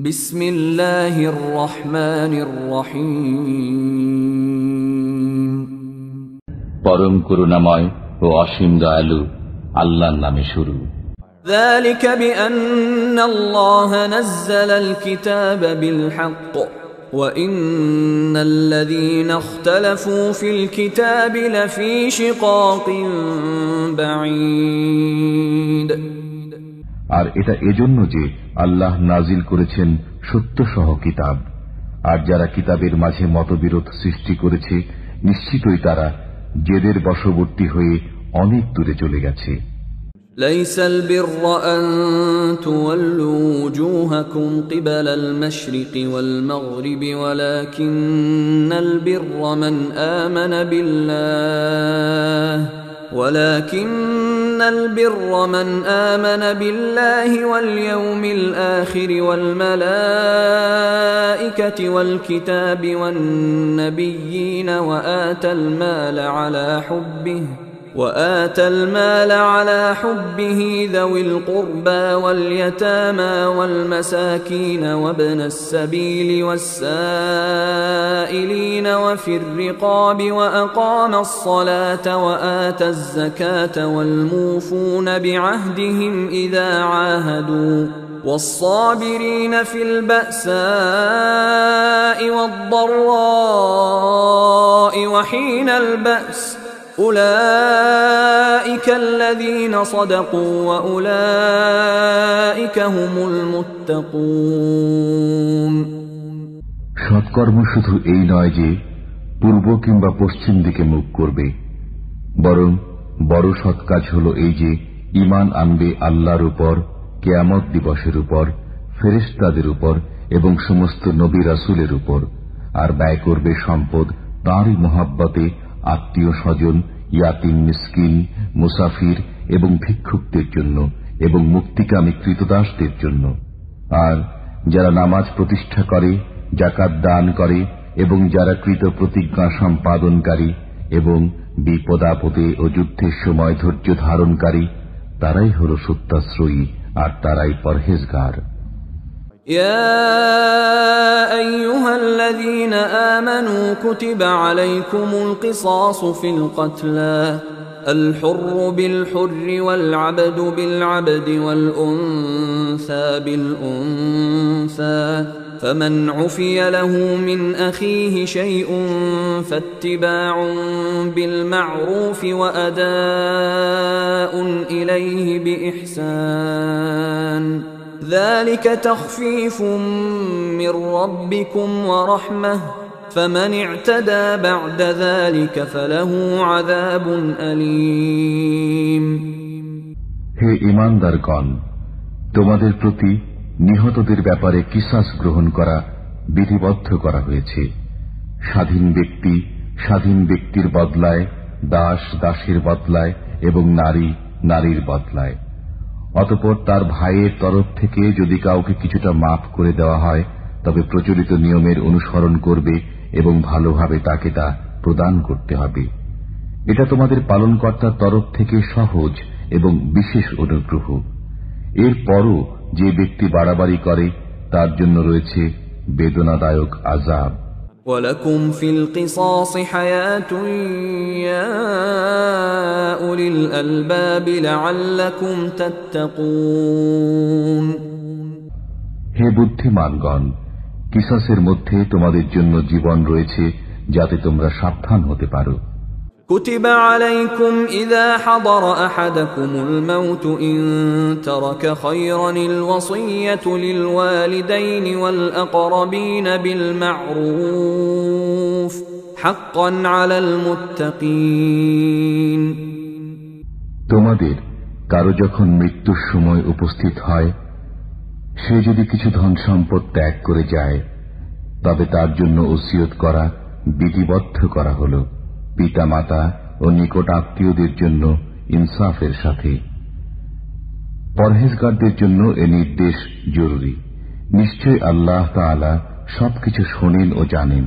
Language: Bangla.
বিসমিল্লাহির রহমানির রহিম। পরম করুণাময় ও অসীম দয়ালু আল্লাহর নামে শুরু। ذلك بأن الله نزل الكتاب بالحق وإن الذين اختلفوا في الكتاب لفي شقاق بعيد। আর এটা এজন্য যে আল্লাহ নাজিল করেছেন সত্য সহ কিতাব, আর যারা কিতাবের মাঝে মতবিরোধ সৃষ্টি করেছে নিশ্চিতই তারা জেদের বশবর্তী হয়ে অনেক দূরে চলে গেছে। ليس البر أن تولوا وجوهكم قبل المشرق والمغرب ولكن البر من آمن بالله واليوم الآخر والملائكة والكتاب والنبيين وآتى المال على حبه ذوي القربى واليتامى والمساكين وابن السبيل والسائلين وفي الرقاب وأقام الصلاة وآتى الزكاة والموفون بعهدهم إذا عاهدوا والصابرين في البأساء والضراء وحين البأس أولئك الذين صدقوا وأولئك هم المتقون। সৎকর্ম শুধু এই নয় যে পূর্ব কিংবা পশ্চিম দিকে মুখ করবে, বরং বড় সৎ কাজ হল এই যে ঈমান আনবে আল্লাহর উপর, কিয়ামত দিবসের উপর, ফেরেশতাদের উপর এবং সমস্ত নবী রাসূলের উপর, আর ব্যয় করবে সম্পদ তাঁরই মহব্বতে আত্মীয় স্বজন, ইয়াতিম, মিসকিন, মুসাফির এবং ভিক্ষুকদের জন্য এবং মুক্তিকামী কৃতদাসদের জন্য। আর যারা নামাজ প্রতিষ্ঠা করে, যাকাত দান করে এবং যারা কৃত প্রতিজ্ঞা সম্পাদনকারী এবং বিপদাপদে ও যুদ্ধের সময় ধৈর্য ধারণকারী, তারাই হল সত্যাশ্রয়ী আর তারাই পরহেজগার। يا أيها الذين آمنوا كتب عليكم القصاص في القتلى الحر بالحر والعبد بالعبد والأنثى بالأنثى فمن عفي له من أخيه شيء فاتباع بالمعروف وأداء إليه بإحسان ذلك تخفيف من ربكم ورحمة فمن اعتدى بعد ذلك فله عذاب أليم। হে ঈমানদারগণ, তোমাদের প্রতি নিহতদের ব্যাপারে কিসাস গ্রহণ করা বিধিবদ্ধ করা হয়েছে। স্বাধীন ব্যক্তি স্বাধীন ব্যক্তির বদলায়, দাস দাসের বদলায় এবং নারী নারীর বদলায়। অতঃপর তার ভাইয়ের তরফ থেকে যদি কাউকে কিছুটা মাফ করে দেওয়া হয় তবে প্রচলিত নিয়মের অনুসরণ করবে এবং ভালোভাবে তাকে তা প্রদান করতে হবে। এটা তোমাদের পালনকর্তার তরফ থেকে সহজ এবং বিশেষ অনুগ্রহ। এরপরও যে ব্যক্তি বাড়াবাড়ি করে তার জন্য রয়েছে বেদনাদায়ক আযাব। ولكم في القصاص حياة يا أولي الألباب لعلكم تتقون। হে বুদ্ধিমানগণ, কিসাসের মধ্যে তোমাদের জন্য জীবন রয়েছে যাতে তোমরা সাবধান হতে পারো। كتب عليكم إذا حضر أحدكم الموت إن ترك خيرا الوصية للوالدين والأقربين بالمعروف حقا على المتقين। তোমাদের কারো যখন মৃত্যুর সময় উপস্থিত হয়, সে যদি কিছু ধন সম্পদ ত্যাগ করে যায় তবে তার জন্য ওসিয়ত করা বিধিবদ্ধ করা হল পিতা মাতা ও নিকট আত্মীয়দের জন্য ইনসাফের সাথে। পরহেজগারদের জন্য এ নির্দেশ জরুরি। নিশ্চয় আল্লাহ তাআলা সবকিছু শোনেন ও জানেন।